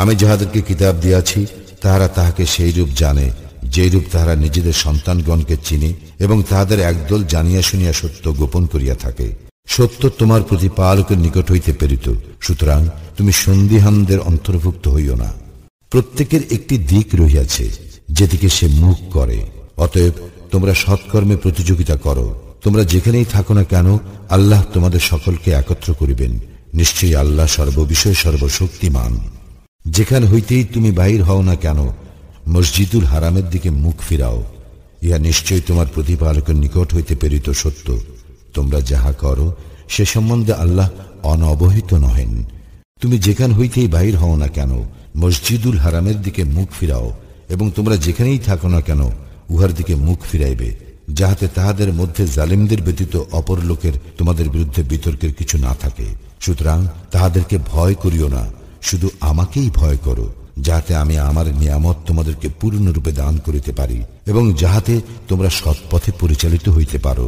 আমি যাহাদেরকে কিতাব দিয়াছি তাহারা তাহাকে সেই রূপ জানে যেরূপ তাহারা নিজেদের সন্তানগণকে চিনে, এবং তাহাদের একদল জানিয়া শুনিয়া সত্য গোপন করিয়া থাকে। সত্য তোমার প্রতিপালকের নিকট হইতে প্রেরিত, সুতরাং তুমি সন্দিহানদের অন্তর্ভুক্ত হইও না। প্রত্যেকের একটি দিক রহিয়াছে যেদিকে সে মুখ করে, অতএব তোমরা সৎকর্মে প্রতিযোগিতা করো। তোমরা যেখানেই থাকো না কেন আল্লাহ তোমাদের সকলকে একত্র করিবেন। নিশ্চয়ই আল্লাহ সর্ববিষয়ে সর্বশক্তিমান। যেখান হইতেই তুমি বাহির হও না কেন মসজিদুল হারামের দিকে মুখ ফিরাও, ইহা নিশ্চয়ই তোমার প্রতিপালকের নিকট হইতে প্রেরিত সত্য। তোমরা যাহা করো সে সম্বন্ধে আল্লাহ অনবহিত নহেন। তুমি যেখান হইতেই বাহির হও না কেন মসজিদুল হারামের দিকে মুখ ফিরাও, এবং তোমরা যেখানেই থাকো না কেন উহার দিকে মুখ ফিরাইবে, যাহাতে তাহাদের মধ্যে জালিমদের ব্যতীত অপর লোকের তোমাদের বিরুদ্ধে বিতর্কের কিছু না থাকে। সুতরাং তাহাদেরকে ভয় করিও না, শুধু আমাকেই ভয় করো, যাহাতে আমি আমার নিয়ামত তোমাদেরকে পূর্ণরূপে দান করিতে পারি এবং যাহাতে তোমরা সৎপথে পরিচালিত হইতে পারো।